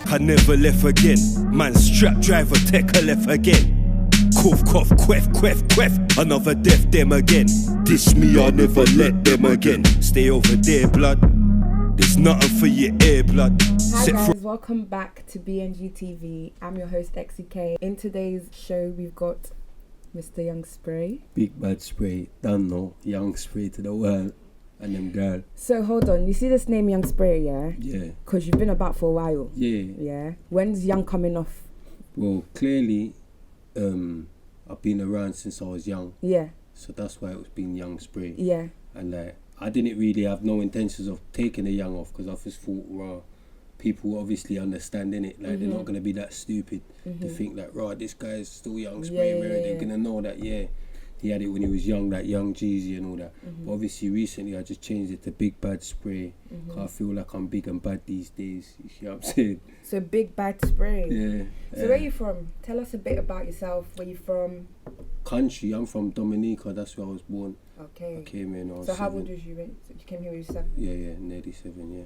I never left again. Man strap driver take a left again. Cough, cough, queff, queff, queff. Another death, them again. Diss me, I'll never let them again. Stay over there, blood. There's nothing for your ear, blood. Hi guys, welcome back to BnGTV. I'm your host XCK. In today's show, we've got Mr. Young Spray. Big bad Spray, don't know. Young Spray to the world. And them girl. So hold on, you see this name Young Spray, yeah? Yeah. Because you've been about for a while. Yeah. Yeah. When's Young coming off? Well, clearly, I've been around since I was young. Yeah. So that's why it was being Young Spray. Yeah. And like, I didn't really have no intentions of taking the young off because I just thought, well, people obviously understanding it. Like, they're not going to be that stupid to think that, right, this guy's still Young Spray. They're going to know that, he had it when he was young, that Young Jeezy and all that. But obviously, recently, I just changed it to Big Bad Spray. Cause I feel like I'm big and bad these days. You see what I'm saying? So Big Bad Spray. Yeah. So where are you from? Tell us a bit about yourself. Where you from? Country. I'm from Dominica. That's where I was born. Okay. I came here when I was So how 7. old was you when you came here when you were 7? Yeah, nearly 7, yeah.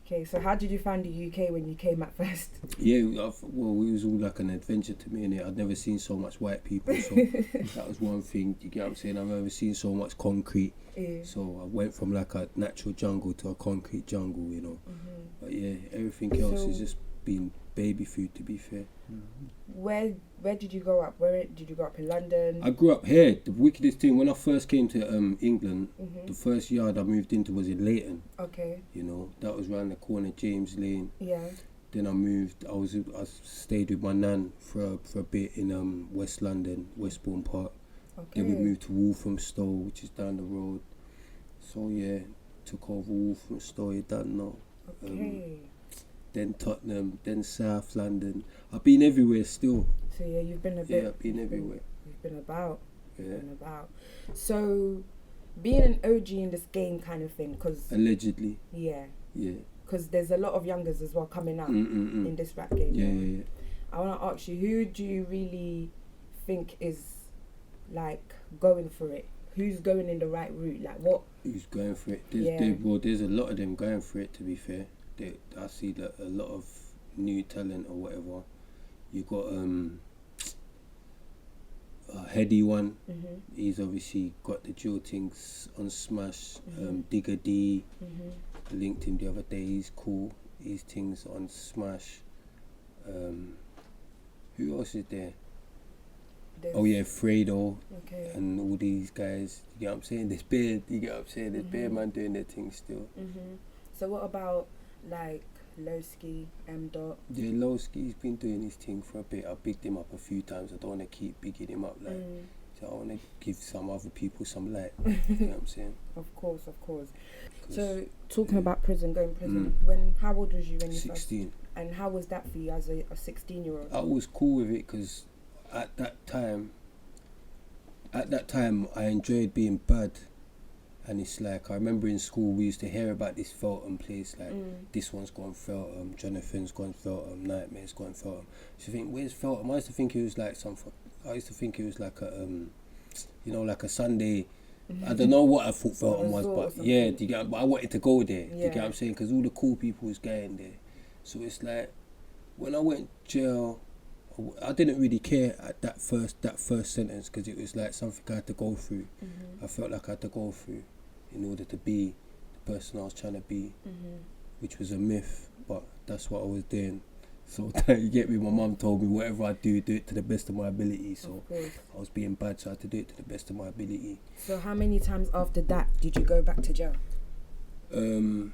Okay, so how did you find the UK when you came at first? Yeah, well, it was all like an adventure to me, innit? I'd never seen so much white people, so that was one thing. You get what I'm saying? I've never seen so much concrete. Yeah. So I went from like a natural jungle to a concrete jungle, you know. But yeah, everything else has just been baby food, to be fair. Where did you grow up? Where did you grow up in London? I grew up here. The wickedest thing, when I first came to England, the first yard I moved into was in Leighton. Okay. You know, that was round the corner, James Lane. Yeah. Then I moved. I stayed with my nan for a bit in West London, Westbourne Park. Okay. Then we moved to Walthamstow, which is down the road. So yeah, took over Walthamstow. You don't know. Okay. Then Tottenham, then South London. I've been everywhere still. So yeah, you've been a bit. Yeah, I've been everywhere. You've been about. Yeah. So, being an OG in this game kind of thing, because allegedly. Yeah. Yeah. Because there's a lot of youngers as well coming up in this rap game. Yeah. I want to ask you, who do you really think is like going for it? Who's going in the right route? Like what? Who's going for it? There's a lot of them going for it, to be fair. I see that a lot of new talent or whatever. You got a Heady one. He's obviously got the dual things on Smash. Digger D. I linked him the other day. He's cool. His things on Smash. Who else is there? Oh yeah, Fredo. Okay. And all these guys. You get what I'm saying? There's Beard. You get what I'm saying? There's Beard man doing their thing still. So what about like Lowski, M-Dot? Yeah, Lowski's been doing his thing for a bit. I bigged him up a few times. I don't want to keep bigging him up so I want to give some other people some light. You know what I'm saying? Of course. So talking about going prison, how old was you when you 16. And how was that for you as a 16-year-old? I was cool with it because at that time I enjoyed being bad. And it's like, I remember in school we used to hear about this Feltham place, like this one's gone Feltham, Jonathan's gone Feltham, Nightmare's gone Feltham. So you think, where's Feltham? I used to think it was like like a like a Sunday. I don't know what I thought Feltham was, but yeah, but I wanted to go there. You get what I'm saying? Because all the cool people was going there. So it's like, when I went to jail, I didn't really care at that first sentence because it was like something I had to go through. I felt like I had to go through in order to be the person I was trying to be, which was a myth, but that's what I was doing. So you get me, my mum told me whatever I do it to the best of my ability. So I was being bad, so I had to do it to the best of my ability. So how many times after that did you go back to jail? I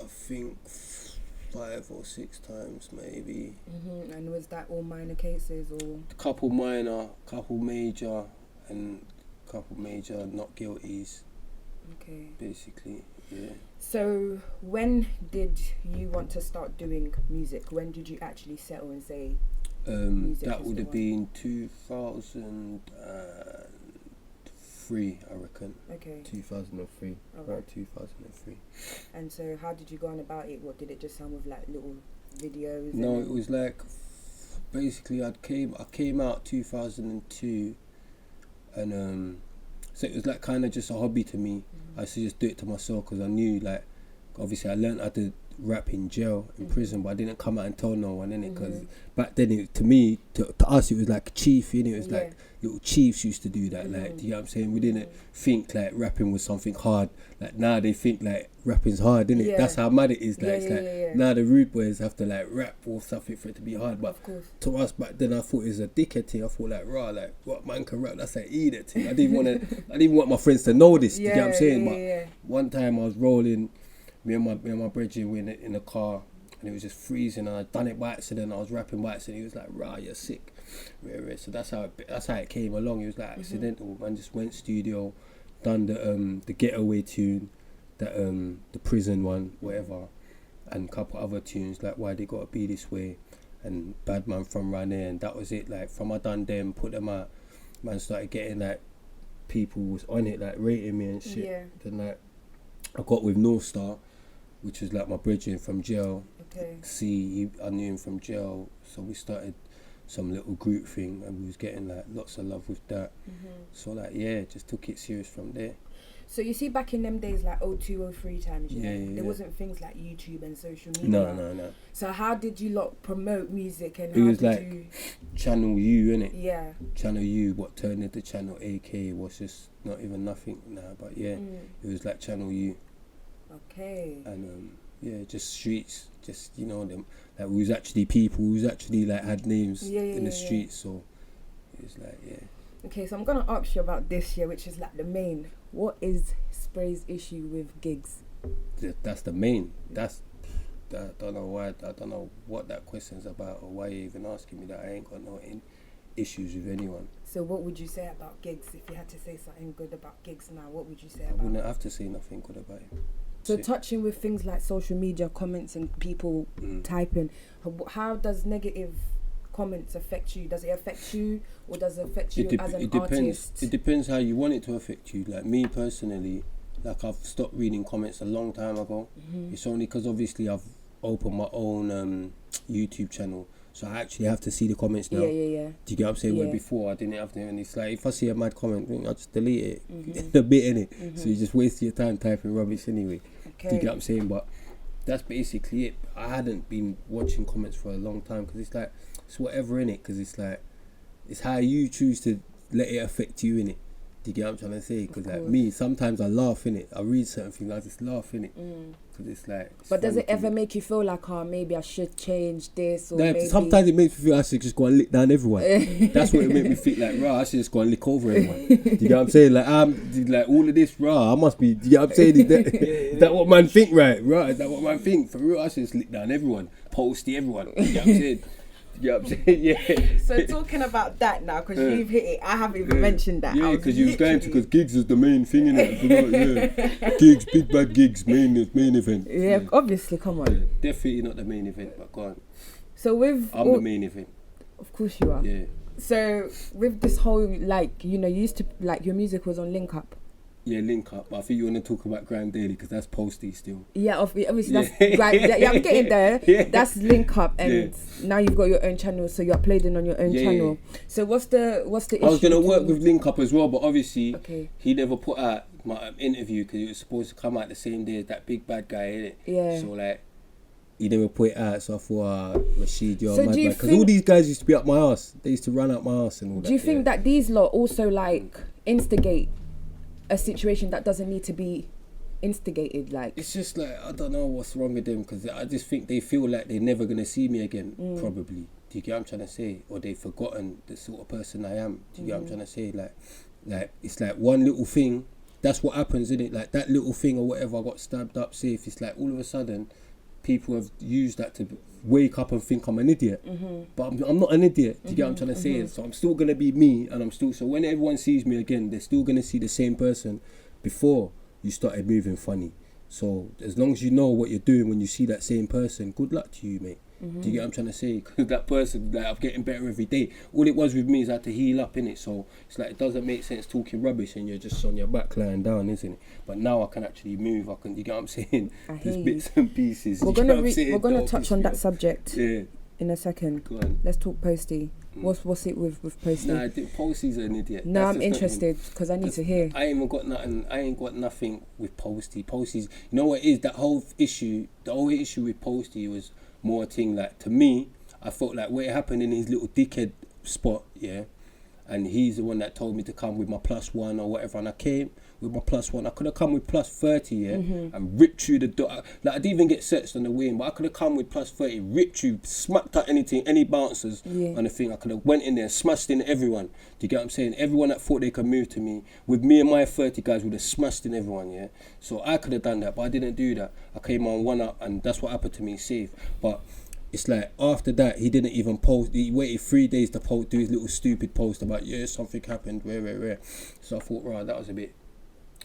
think 5 or 6 times maybe. And was that all minor cases or? Couple minor, couple major, and couple major not guilties. Okay. Basically, yeah. So when did you want to start doing music? When did you actually settle and say music? That would have been 2003, I reckon. Okay. 2003. Right, 2003. And so how did you go on about it? What, did it just sound with like little videos? No, it was like, basically I came out 2002 and so it was like kind of just a hobby to me. I used to just do it to myself because I knew like obviously I learned how to rap in jail, in prison, but I didn't come out and tell no one, innit? Because back then, to us, it was like chief, innit? It was like little chiefs used to do that, like, do you know what I'm saying? We didn't think like rapping was something hard. Like now they think like rapping's hard, innit? Yeah. That's how mad it is. Like, Yeah, it's yeah, like yeah. now the rude boys have to like rap or something for it to be hard. But Of course. to us back then, I thought it was a dickhead thing. I thought like, raw, like what man can rap? That's like idiot thing. I didn't want my friends to know this. Do you get what I'm saying? But one time I was rolling, me and my brethren were in the car, and it was just freezing, and I'd done it by accident. I was rapping by accident. He was like, "Rah, you're sick." So that's how it came along. It was like accidental. Man just went studio, done the getaway tune, the prison one, whatever, and a couple other tunes like Why They Gotta Be This Way, and Bad Man From Round Here, and that was it. Like from I done them, put them out, man started getting like people was on it, like rating me and shit. Yeah. Then like I got with North Star, which was like my brethren from jail. Okay. I knew him from jail, so we started some little group thing, and we was getting like lots of love with that. So like just took it serious from there. So you see, back in them days, like 02, 03 times, Yeah, there wasn't things like YouTube and social media. No. So how did you lot promote music, and It how was did like you? Channel U, innit? Yeah. Channel U, what turned into Channel AK was just not even nothing now, but it was like Channel U. Okay. And just streets, just them, like we was actually people who was actually like had names in the streets, so it was like Okay, so I'm gonna ask you about this year, which is like the main. What is Spray's issue with gigs? That's the main. I don't know why. I don't know what that question's about, or why you're even asking me that. I ain't got no issues with anyone. So what would you say about gigs? If you had to say something good about gigs now, what would you say I about wouldn't have to say nothing good about it. So touching with things like social media comments and people typing, how does negative comments affect you? Does it affect you, or does it affect you as an artist? It depends how you want it to affect you. Like me personally, like I've stopped reading comments a long time ago. It's only because obviously I've opened my own YouTube channel, so I actually have to see the comments now. Yeah. Do you get what I'm saying? Yeah. Where before I didn't have to, and it's like if I see a mad comment, I just delete it. A bit in it, so you just waste your time typing rubbish anyway. Okay. Do you get what I'm saying? But that's basically it. I hadn't been watching comments for a long time, because it's like it's whatever in it, because it's like it's how you choose to let it affect you in it. Do you get what I'm trying to say? Because like me, sometimes I laugh in it. I read certain things, I just laugh in it, because it's like. But does it ever make you feel like, oh, maybe I should change this, or maybe... Sometimes it makes me feel I should just go and lick down everyone. That's what it made me feel like. Rah, I should just go and lick over everyone. Do you get what I'm saying? Like like all of this, rah, I must be. Do you get what I'm saying? Is that what man think, right? Right? Is that what man think? For real, I should just lick down everyone, posty everyone. Do you get what I'm saying? Yeah, I'm saying, yeah. So talking about that now, because you've hit it, I haven't even mentioned that. Yeah, because you was going to, because gigs is the main thing, innit? Gigs, big bad gigs, main event. Yeah, obviously, come on. Yeah, definitely not the main event, but go on. So with... I'm the main event. Of course you are. Yeah. So with this whole, like, you used to, like, your music was on Link Up. Yeah, Link Up. But I think you want to talk about Grand Daily, because that's posty still. Yeah, obviously that's right. Yeah, I'm getting there. Yeah. That's Link Up, and now you've got your own channel, so you're uploading on your own channel. So what's the issue? I was gonna work with Link Up as well, but obviously he never put out my interview, because it was supposed to come out the same day as that big bad guy, innit? Yeah. So like, he never put it out, so I thought, Rashid, you're so mad, because all these guys used to be up my ass. They used to run up my ass and all that. Do you think that these lot also like instigate a situation that doesn't need to be instigated? Like, it's just like, I don't know what's wrong with them, because I just think they feel like they're never gonna see me again. Probably. Do you get what I'm trying to say? Or they've forgotten the sort of person I am. Do you get what I'm trying to say? Like it's like one little thing. That's what happens, isn't it? Like that little thing or whatever, I got stabbed up. See, if it's like all of a sudden people have used that to wake up and think I'm an idiot, but I'm not an idiot. Do you get what I'm trying to say? So I'm still gonna be me, and I'm still, so when everyone sees me again, they're still gonna see the same person before you started moving funny. So as long as you know what you're doing when you see that same person, good luck to you, mate. Do you get what I'm trying to say? Because that person, like, I'm getting better every day. All it was with me is I had to heal up, innit? So it's like, it doesn't make sense talking rubbish and you're just on your back lying down, isn't it? But now I can actually move. You get what I'm saying? There's bits and pieces. We're gonna touch on that subject in a second. Go on. Let's talk Posty. What's it with Posty? Nah, Posty's an idiot. No, I'm interested because I need to hear. I ain't got nothing with Posty. Posty's, you know what it is? The whole issue with Posty was more a thing like, to me, I felt like what happened in his little dickhead spot, yeah, and he's the one that told me to come with my +1 or whatever, and I came with my +1. I could have come with +30, yeah, and ripped through the door. Like, I didn't even get searched on the way in, but I could have come with +30, ripped through, smacked out any bouncers on the thing. I could have went in there and smashed in everyone. Do you get what I'm saying? Everyone that thought they could move to me, with me and my 30 guys, would have smashed in everyone, yeah. So I could have done that, but I didn't do that. I came on 1 up, and that's what happened to me, safe. But it's like, after that, he didn't even post. He waited 3 days to do his little stupid post about, yeah, something happened, rare. So I thought, right, that was a bit,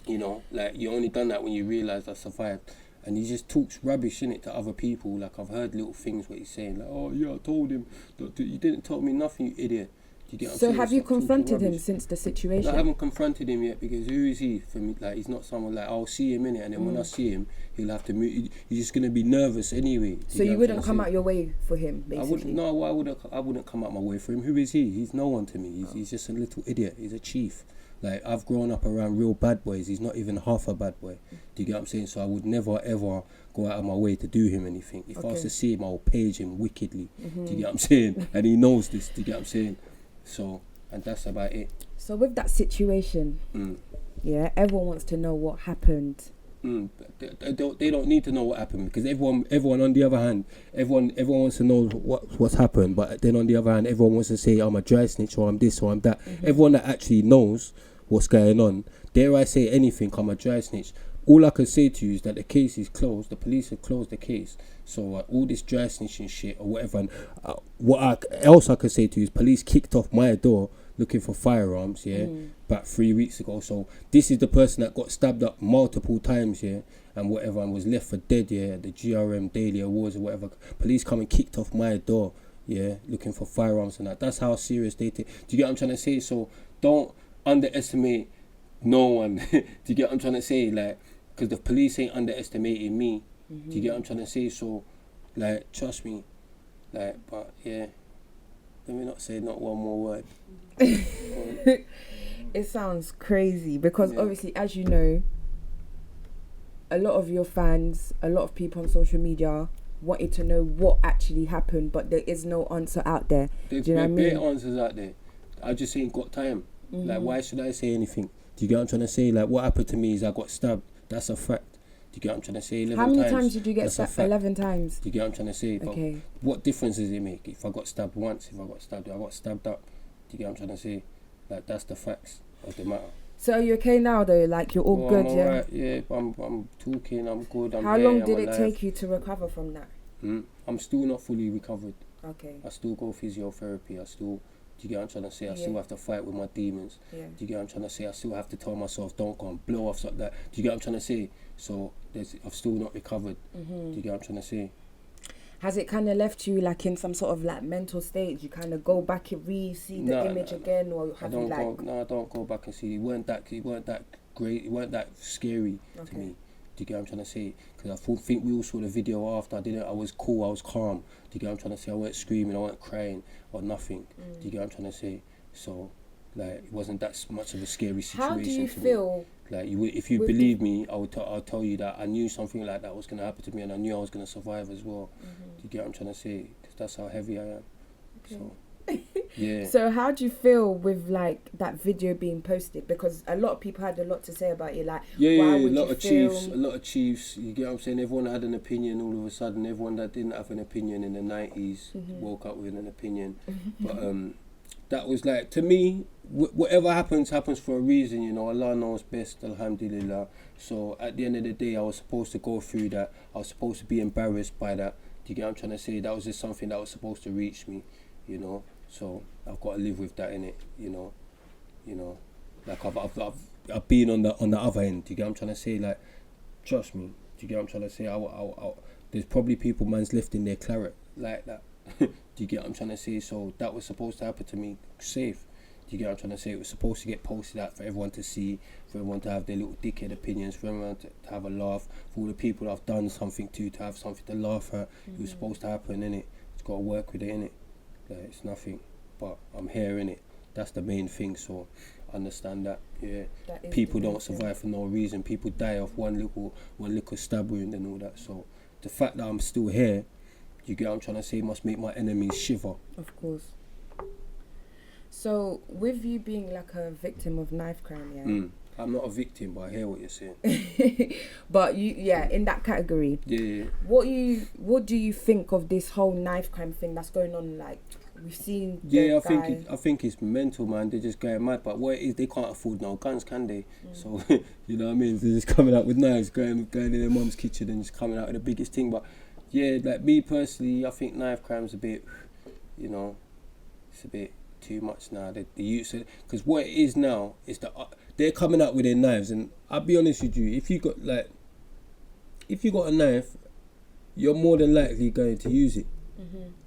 you know, like, you only done that when you realise I survived. And he just talks rubbish, innit, to other people. Like, I've heard little things what he's saying, like, oh yeah, I told him, you didn't tell me nothing, you idiot. You get what I'm saying? Have you confronted him since the situation? No, I haven't confronted him yet, because who is he for me? Like, he's not someone, like, I'll see him in it, and then when I see him, he'll have to move. He's just gonna be nervous anyway. So you wouldn't come out your way for him, basically? I wouldn't come out my way for him. Who is he? He's no one to me. He's just a little idiot. He's a chief. Like, I've grown up around real bad boys. He's not even half a bad boy. Do you get what I'm saying? So I would never ever go out of my way to do him anything. If I was to see him, I will page him wickedly. Do you get what I'm saying? And he knows this. Do you get what I'm saying? So, and that's about it. So with that situation, yeah, everyone wants to know what happened. They don't need to know what happened, because everyone on the other hand, everyone wants to know what's happened. But then on the other hand, everyone wants to say, I'm a dry snitch, or I'm this, or I'm that. Everyone that actually knows what's going on, dare I say anything, I'm a dry snitch. All I can say to you is that the case is closed. The police have closed the case. So all this dry snitching shit or whatever, and else I could say to you is police kicked off my door looking for firearms, yeah, about 3 weeks ago. So this is the person that got stabbed up multiple times, yeah, and whatever, and was left for dead, yeah, at the GRM Daily Awards or whatever. Police come and kicked off my door, yeah, looking for firearms and that. That's how serious they take. Do you get what I'm trying to say? So don't underestimate no one. Do you get what I'm trying to say? Like, because the police ain't underestimating me. Do you get what I'm trying to say? So, like, trust me. Like, but yeah, let me not say not one more word. It sounds crazy because obviously, as you know, a lot of your fans, a lot of people on social media wanted to know what actually happened, but there is no answer out there. Do you know what I mean? There are answers out there. I just ain't got time. Like, why should I say anything? Do you get what I'm trying to say? Like, what happened to me is I got stabbed. That's a fact. Do you get what I'm trying to say? 11 How many times did you get stabbed? 11 times. Do you get what I'm trying to say? Okay. But what difference does it make if I got stabbed once? If I got stabbed up. Do you get what I'm trying to say? Like, that's the facts of the matter. So are you okay now though? Like, you're all good, I'm yeah? alright, yeah. I'm talking, I'm good, How long did it take you to recover from that? I'm still not fully recovered. Okay. I still go physiotherapy. Do you get what I'm trying to say? I still have to fight with my demons. Yeah. Do you get what I'm trying to say? I still have to tell myself, don't go and blow off something like that. Do you get what I'm trying to say? So I've still not recovered. Do you get what I'm trying to say? Has it kind of left you like in some sort of like mental state? You kind of go back and see the image again, or have you like? I don't go back and see. It weren't that great. It weren't that scary to me. Do you get what I'm trying to say? Because I think we all saw the video after. I was cool. I was calm. Do you get what I'm trying to say? I weren't screaming. I weren't crying or nothing. Do you get what I'm trying to say? So, like, it wasn't that much of a scary situation. How do you feel? Like, if you believe me, I'll tell you that I knew something like that was going to happen to me, and I knew I was going to survive as well. Do you get what I'm trying to say? Because that's how heavy I am. Okay. So, yeah. So how do you feel with like that video being posted? Because a lot of people had a lot to say about it. Like, a lot of chiefs. You get what I'm saying? Everyone had an opinion. All of a sudden, everyone that didn't have an opinion in the 90s woke up with an opinion. But that was like, to me, whatever happens for a reason. You know, Allah knows best. Alhamdulillah. So at the end of the day, I was supposed to go through that. I was supposed to be embarrassed by that. Do you get what I'm trying to say? That was just something that was supposed to reach me. You know. So I've got to live with that, innit? You know, like I've been on the other end. Do you get what I'm trying to say? Like, trust me. Do you get what I'm trying to say? There's probably people man's left in their claret like that. Do you get what I'm trying to say? So that was supposed to happen to me safe. Do you get what I'm trying to say? It was supposed to get posted out for everyone to see, for everyone to have their little dickhead opinions, for everyone to have a laugh, for all the people I've done something to have something to laugh at. It was supposed to happen, innit? gotta work with it, innit? Like, it's nothing, but I'm here, innit? That's the main thing. So understand that. Yeah, people don't survive for no reason. People die off one little stab wound and all that. So the fact that I'm still here, you get what I'm trying to say, must make my enemies shiver. Of course. So with you being like a victim of knife crime, yeah. I'm not a victim, but I hear what you're saying. But you, in that category. Yeah. What do you think of this whole knife crime thing that's going on? Like, we've seen. Yeah, I think it's mental, man. They're just going mad. But what it is, they can't afford no guns, can they? So you know what I mean. They're just coming out with knives, going in their mum's kitchen and just coming out with the biggest thing. But yeah, like me personally, I think knife crime's a bit, you know, it's a bit too much now. The youths, because what it is now is that they're coming out with their knives, and I'll be honest with you, if you got a knife, you're more than likely going to use it.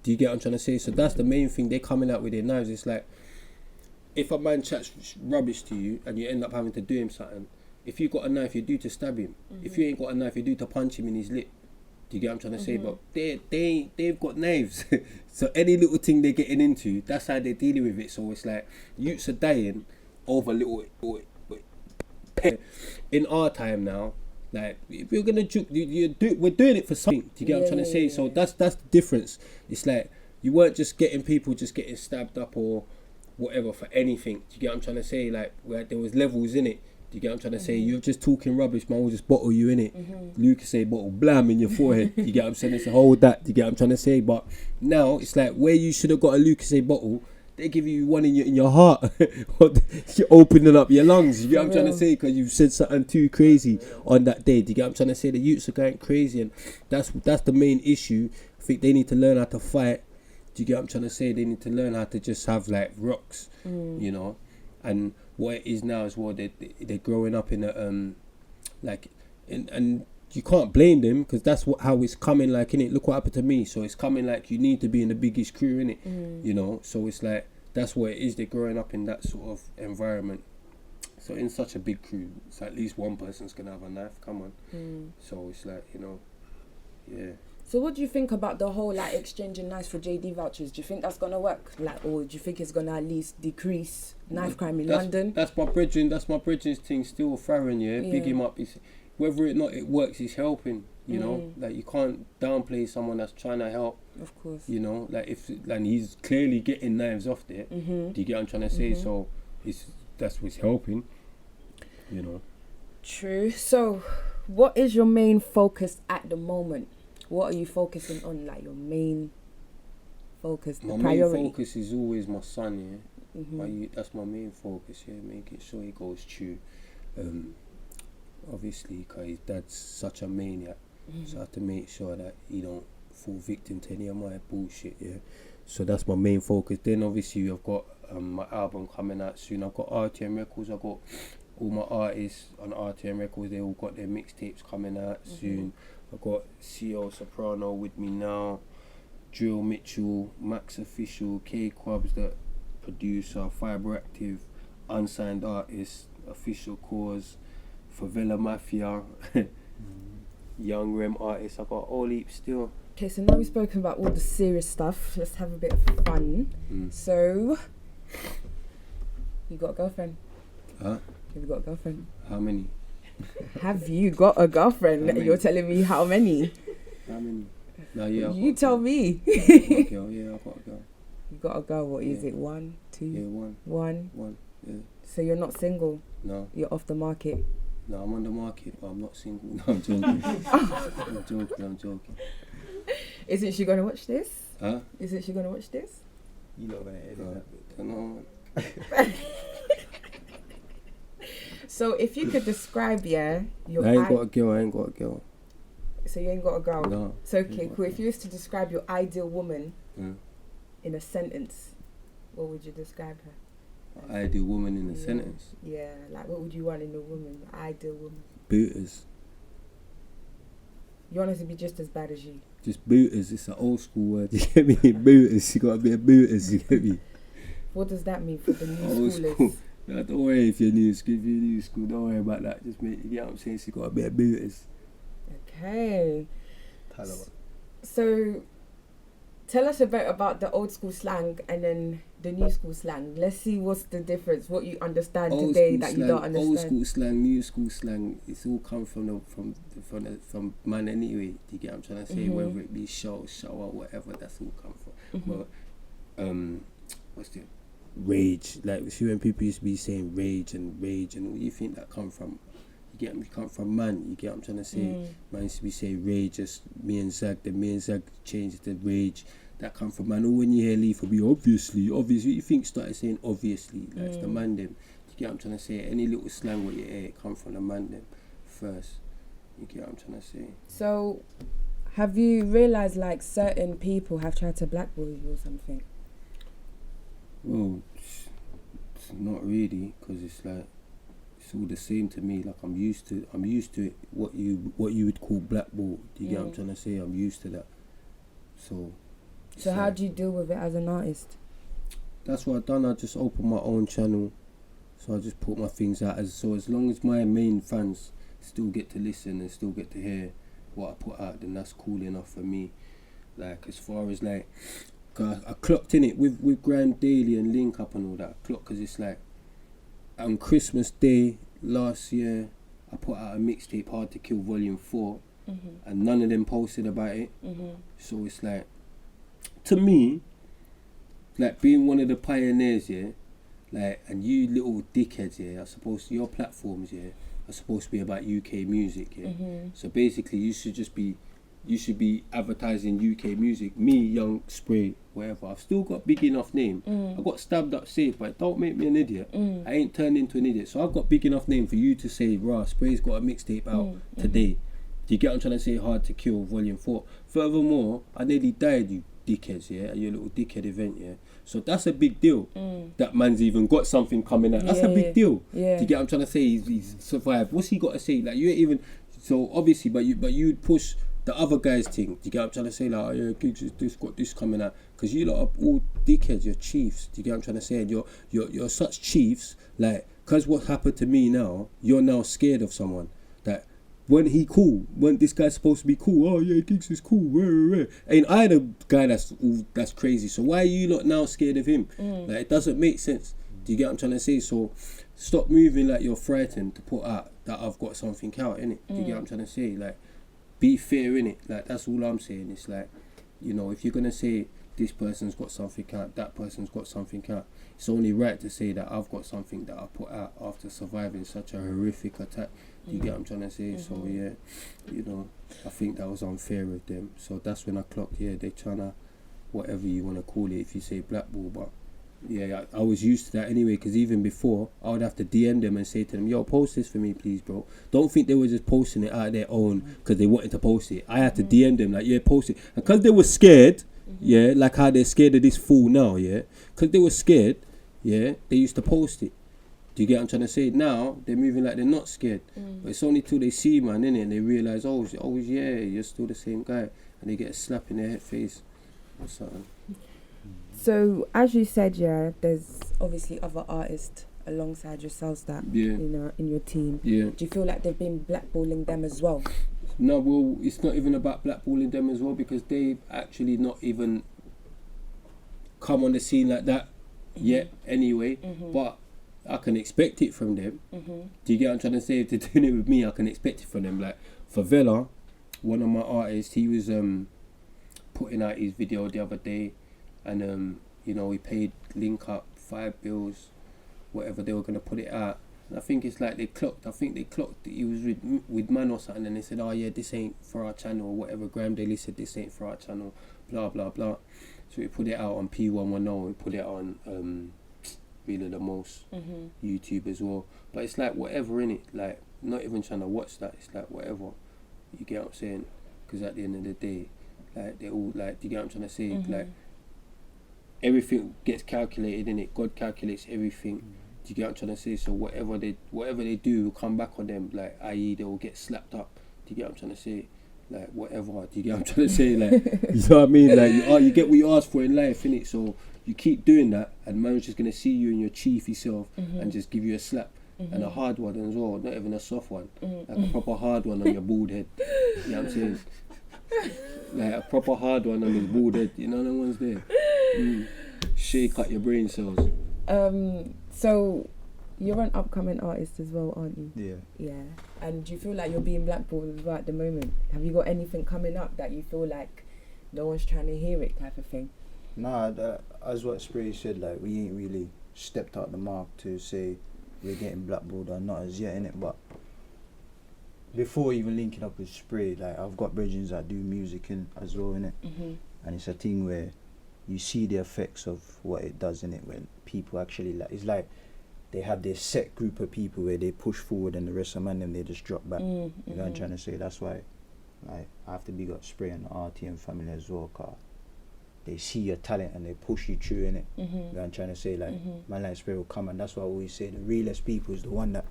Do you get what I'm trying to say? So that's the main thing. They're coming out with their knives. It's like, if a man chats rubbish to you and you end up having to do him something, if you got a knife, you do to stab him. If you ain't got a knife, you do to punch him in his lip. Do you get what I'm trying to say? But they've got knives. So any little thing they're getting into, that's how they're dealing with it. So it's like, youths are dying over little. In our time now, like, if you're gonna we're doing it for something. Do you get what I'm trying to say? So that's the difference. It's like, you weren't just getting people just getting stabbed up or whatever for anything. Do you get what I'm trying to say? Like, where there was levels in it. Do you get what I'm trying to say? You're just talking rubbish, man. We'll just bottle you in it. Lucas say bottle, blam in your forehead. You get what I'm saying? It's a whole that. Do you get what I'm trying to say? But now it's like, where you should have got a Lucas say bottle, they give you one in your heart. You're opening up your lungs. You get what I'm trying to say? Because you've said something too crazy on that day. Do you get what I'm trying to say? The youths are going crazy, and that's the main issue. I think they need to learn how to fight. Do you get what I'm trying to say? They need to learn how to just have like rocks, you know. And what it is now as well, they're growing up in a and you can't blame them, because that's how it's coming, like, innit? Look what happened to me. So it's coming like, you need to be in the biggest crew, innit? You know, so it's like, that's what it is. They're growing up in that sort of environment. So in such a big crew, it's at least one person's gonna have a knife. Come on. So it's like, you know, yeah. So what do you think about the whole, like, exchanging knives for JD vouchers? Do you think that's gonna work? Like, or do you think it's gonna at least decrease knife crime in London? That's my brethren's thing still, Farron, yeah? Big him up. Whether or not it works, he's helping, you know? Like, you can't downplay someone that's trying to help. Of course. You know, like, and he's clearly getting knives off there. Do you get what I'm trying to say? So that's what's helping, you know? True. So what is your main focus at the moment? What are you focusing on, like, your main focus, the priority? My main focus is always my son, yeah? That's my main focus, yeah? Making sure he goes through. Obviously, because his dad's such a maniac, so I have to make sure that he don't fall victim to any of my bullshit, yeah? So that's my main focus. Then obviously I've got my album coming out soon. I've got RTM Records. I've got all my artists on RTM Records. They all got their mixtapes coming out soon. I've got CO Soprano with me now, Drill Mitchell, Max Official, K Quabs, the producer, Fiber Active, Unsigned Artist, Official Cause, Favela Mafia, Young Rem Artists. I've got all heaps still. Okay, so now we've spoken about all the serious stuff. Let's have a bit of fun. So, you got a girlfriend? Huh? Have you got a girlfriend? How many? Have you got a girlfriend? You're telling me how many? How many? No, yeah. You tell me. I've got a girl. Yeah, I've got a girl. You got a girl. What is it? 1, 2? Yeah, one. One. Yeah. So you're not single? No. You're off the market? No, I'm on the market, but I'm not single. No, I'm joking. I'm joking. Isn't she gonna watch this? Huh? Isn't she gonna watch this? You're not gonna edit that bit. No. So if you could describe, your I ain't got a girl. So you ain't got a girl? No. So okay, cool. If you was to describe your ideal woman in a sentence, what would you describe her? Ideal woman in a sentence? Yeah, like what would you want in a woman, an ideal woman? Booters. You want her to be just as bad as you? Just booters. It's an old school word. You get me? Booters. You got to be a booters. You get me? What does that mean for the new old schoolers? School. No, don't worry if you're new school. If you're new school, don't worry about that. Just make, you get what I'm saying? So you got to be a booters. Okay. So Tell us a bit about the old school slang and then the new school slang. Let's see what's the difference, what you understand Old today school that slang, you don't understand. Old school slang, new school slang, it's all come from man anyway. Do you get what I'm trying to say? Mm-hmm. Whether it be shower, whatever, that's all come from. Mm-hmm. But what's the rage? Like, see when people used to be saying rage, and where do you think that come from? You get me? Come from man. You get what I'm trying to say? Man used to be saying rage. Just me and Zag changed the rage. That come from man. Or when you hear Leaf will be obviously. You think started saying obviously. Like it's the man them. You get what I'm trying to say? Any little slang what you hear, it come from the man them first. You get what I'm trying to say? So, have you realised like certain people have tried to blackball you or something? Well, it's not really, because it's like it's all the same to me. Like I'm used to it. What you would call blackball. Do you get what I'm trying to say? I'm used to that. So how do you deal with it as an artist? That's what I've done. I just opened my own channel, so I just put my things out. As long as my main fans still get to listen and still get to hear what I put out, then that's cool enough for me. Like as far as like, I clocked in it with Grand Daily and Link Up and all that. I clocked because it's like on Christmas Day last year, I put out a mixtape, Hard to Kill Volume 4, and none of them posted about it. So it's like, to me, like being one of the pioneers, yeah, like, and you little dickheads, yeah, your platforms, yeah, are supposed to be about UK music, yeah. So basically, you should be advertising UK music. Me, Young Spray, whatever. I've still got big enough name. I got stabbed up safe, but don't make me an idiot. I ain't turned into an idiot. So I've got big enough name for you to say, rah, Spray's got a mixtape out today. Do you get what I'm trying to say? Hard to Kill Volume 4. Furthermore, I nearly died, you dickheads, yeah, at your little dickhead event, yeah. So that's a big deal. That man's even got something coming out. That's a big deal. Yeah. Do you get what I'm trying to say? He's survived. What's he got to say? Like, you ain't even. So obviously, but you'd push the other guy's thing. Do you get what I'm trying to say? Like, oh yeah, Gigs is this, got this coming out. Because you lot are all dickheads. You're chiefs. Do you get what I'm trying to say? And you're such chiefs. Like, because what happened to me now, you're now scared of someone. That when this guy's supposed to be cool, oh yeah, Gigs is cool, ain't I the guy that's crazy? So why are you not now scared of him? Like, it doesn't make sense. Do you get what I'm trying to say? So stop moving like you're frightened to put out that I've got something out, innit? Do you get what I'm trying to say? Like, be fair, innit? Like, that's all I'm saying. It's like, you know, if you're gonna say this person's got something out, that person's got something out, it's only right to say that I've got something that I put out after surviving such a horrific attack. Do you get what I'm trying to say? So yeah, you know, I think that was unfair of them. So that's when I clocked, yeah, they tryna, whatever you want to call it, if you say blackball, but yeah, I was used to that anyway, because even before, I would have to DM them and say to them, yo, post this for me, please, bro. Don't think they were just posting it out of their own because they wanted to post it. I had to DM them, like, yeah, post it. And because they were scared, yeah, like how they're scared of this fool now, yeah, because they were scared, yeah, they used to post it. Do you get what I'm trying to say? Now, they're moving like they're not scared. But it's only till they see, man, innit, and they realise, oh yeah, you're still the same guy. And they get a slap in their face or something. So, as you said, yeah, there's obviously other artists alongside yourselves that, you know, in your team. Yeah. Do you feel like they've been blackballing them as well? No, well, it's not even about blackballing them as well, because they've actually not even come on the scene like that yet anyway. But I can expect it from them. Do you get what I'm trying to say? If they're doing it with me, I can expect it from them. Like, Favela, one of my artists, he was putting out his video the other day, and you know, he paid Link Up 5 bills, whatever they were gonna put it out. And I think it's like they clocked that he was with man or something, and they said, oh yeah, this ain't for our channel or whatever. Graham Daly said this ain't for our channel, blah blah blah. So we put it out on P110, we put it on Really the Most, YouTube as well. But it's like whatever, innit? Like, not even trying to watch that. It's like whatever. You get what I'm saying? Because at the end of the day, like, they're all like, do you get what I'm trying to say? Like, everything gets calculated, innit? God calculates everything. Do you get what I'm trying to say? So whatever they do will come back on them. Like, i.e., they will get slapped up. Do you get what I'm trying to say? Like, whatever. Do you get what I'm trying to say? Like, you know what I mean? Like, you get what you ask for in life, innit? So you keep doing that, and man's just gonna see you in your chiefy self and just give you a slap. And a hard one as well, not even a soft one. Like a proper hard one on your bald head. You know what I'm saying? Like a proper hard one on his bald head. You know, no one's there. Shake out your brain cells. So you're an upcoming artist as well, aren't you? Yeah. Yeah. And do you feel like you're being blackballed as well at the moment? Have you got anything coming up that you feel like no one's trying to hear it type of thing? Nah, as what Spray said, like, we ain't really stepped out the mark to say we're getting blackballed or not as yet, innit? But before even linking up with Spray, like, I've got brethren that do music as well, innit? And it's a thing where you see the effects of what it does, innit? When people actually, like, it's like they have this set group of people where they push forward and the rest of them, they just drop back. You know what I'm trying to say? That's why, like, I have to big up Spray and the RTM family as well, cause they see your talent and they push you through, innit? You know what I'm trying to say? Like, man like Spray will come, and that's why I always say the realest people is the one that,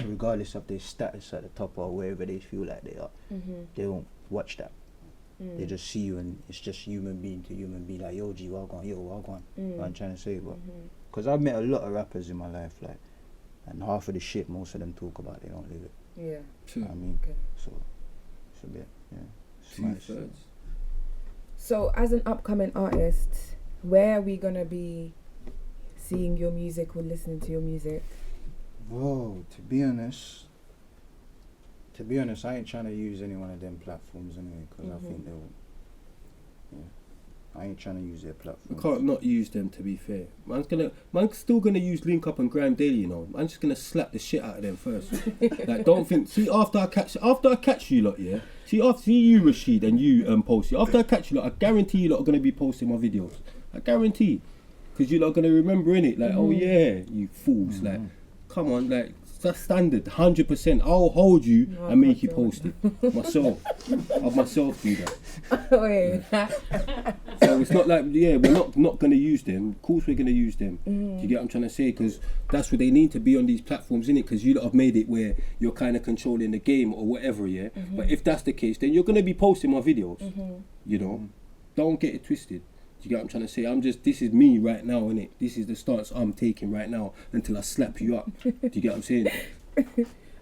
regardless of their status at the top or wherever they feel like they are, they won't watch that. They just see you and it's just human being to human being, like, yo G, well gone, yo, well gone. You know what I'm trying to say? But because I've met a lot of rappers in my life, like, and half of the shit most of them talk about, they don't live it. Yeah. You know what I mean? Okay. So it's a bit, yeah. So as an upcoming artist, where are we gonna be seeing your music or listening to your music? Whoa, to be honest, I ain't trying to use any one of them platforms anyway, because I think they'll, I ain't trying to use their platforms. We can't not use them, to be fair. Man's still gonna use Link Up and Grime Daily, you know. I'm just gonna slap the shit out of them first. Like, don't think. See, after I catch you lot, yeah. See you, Rashid, and you Posty. After I catch you lot, I guarantee you lot are gonna be posting my videos. I guarantee, because you lot are gonna remember innit. Like, oh yeah, you fools. Like, come on, like. That's standard, 100%. I'll hold you and make you post it. Myself. I'll myself do that. So it's not like, we're not going to use them. Of course we're going to use them. Do you get what I'm trying to say? Because that's what they need to be on these platforms, innit? Because you lot have made it where you're kind of controlling the game or whatever, yeah? But if that's the case, then you're going to be posting my videos, you know? Don't get it twisted. Do you get what I'm trying to say? This is me right now, innit? This is the stance I'm taking right now until I slap you up. Do you get what I'm saying?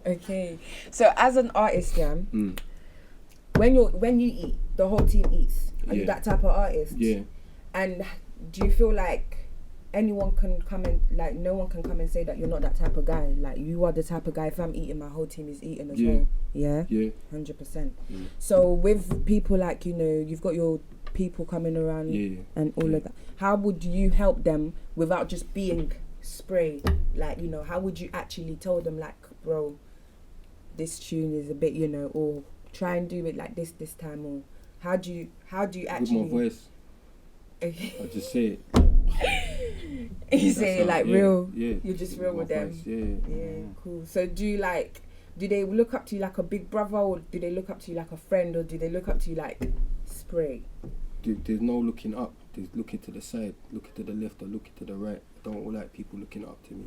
Okay. So as an artist, when you eat, the whole team eats. Are you that type of artist? Yeah. And do you feel like anyone can come and, like, no one can come and say that you're not that type of guy? Like, you are the type of guy, if I'm eating, my whole team is eating as well. Yeah? Yeah. 100%. So with people like, you know, you've got your people coming around and all of that, how would you help them without just being Spray? Like, you know, how would you actually tell them, like, bro, this tune is a bit, you know, or try and do it like this time, or how do you actually, with my voice, I just say it. You say it like real. You're just real with them. Yeah, cool. So do they look up to you like a big brother, or do they look up to you like a friend, or do they look up to you like Spray? There's no looking up. There's looking to the side, looking to the left, or looking to the right. I don't like people looking up to me.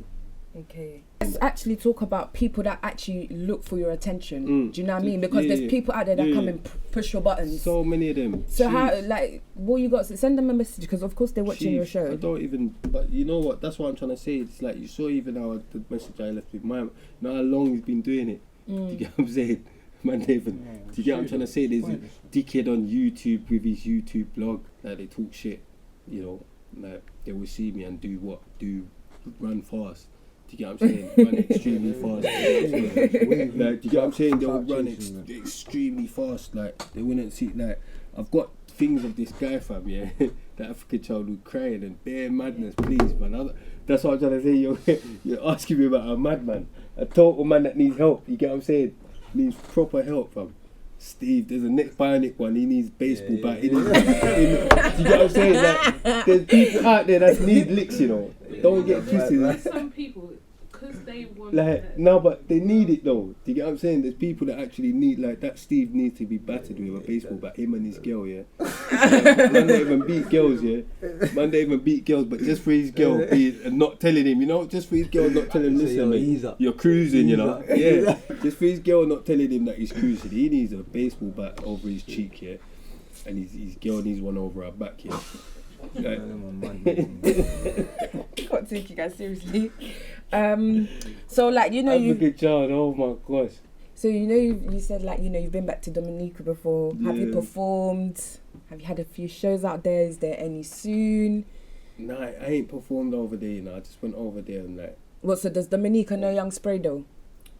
Okay. Let's actually talk about people that actually look for your attention. Do you know what I mean? Because there's people out there that come and push your buttons. So many of them. So how, like, what you got? Send them a message, because of course they're watching your show. I don't even. But you know what? That's what I'm trying to say. It's like, you saw even how the message I left with mine. Not how long he's been doing it. Do you get what I'm saying? Man, David, do you get what I'm trying to say? There's a dickhead on YouTube with his YouTube blog. Like, they talk shit, you know. Like, they will see me and run fast. Do you get what I'm saying? Run extremely fast. Like, do you get what I'm saying? They will run extremely fast. Like, they wouldn't see. Like, I've got things of this guy, fam, yeah. The African childhood crying and bare madness, please, man. That's what I'm trying to say. You're asking me about a madman, a total man that needs help. You get what I'm saying? Needs proper help, fam. Steve, there's a next bionic one. He needs baseball bat. Do you get what I'm saying? Like, there's people out there that need licks, you know. Don't get twisted. Some people, because they want, like, no, but they need it though. Do you get what I'm saying? There's people that actually need, like, that Steve needs to be battered with a baseball bat. Him and his girl, yeah. Man don't even beat girls, yeah. Man don't even beat girls, but just for his girl and not telling him, you know, just for his girl not telling him, listen, mate, you're cruising, you know. Yeah. Just for his girl not telling him that he's cruising. He needs a baseball bat over his cheek, yeah. And his girl needs one over her back, yeah. Like, can't take you guys seriously. So, like, you know, African child, oh my gosh. So you said like you've been back to Dominica before. Have you performed? Have you had a few shows out there? Is there any soon? Nah, I ain't performed over there. I just went over there and like. What? So does Dominica know Young Spray though?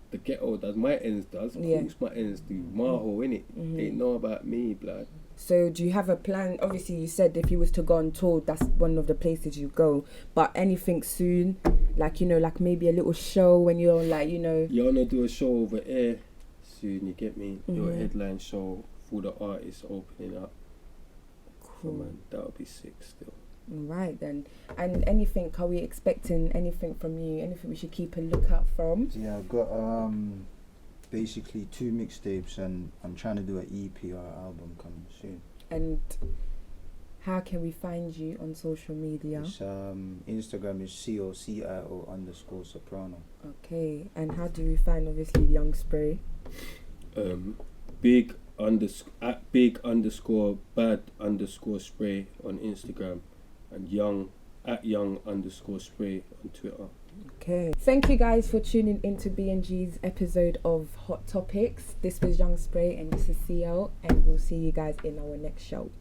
The ghetto does. My ends does. Of course, my ends do. Maho, innit? They know about me, blood. So do you have a plan? Obviously, you said if you was to go on tour, that's one of the places you go. But anything soon, like like maybe a little show when you're like You're gonna do a show over here soon. You get me? Do a headline show for the artists opening up. Cool. So, man, that would be sick still. Right then. And anything? Are we expecting anything from you? Anything we should keep a lookout from? Yeah, I've got basically 2 mixtapes, and I'm trying to do an EP or album coming soon. And how can we find you on social media? It's, Instagram is COCIO_soprano. Okay. And how do we find obviously Young Spray? big_bad_spray on Instagram, and young_spray on Twitter. Okay. Thank you guys for tuning into BnG's episode of Hot Topics. This was Young Spray and this is CL, and we'll see you guys in our next show.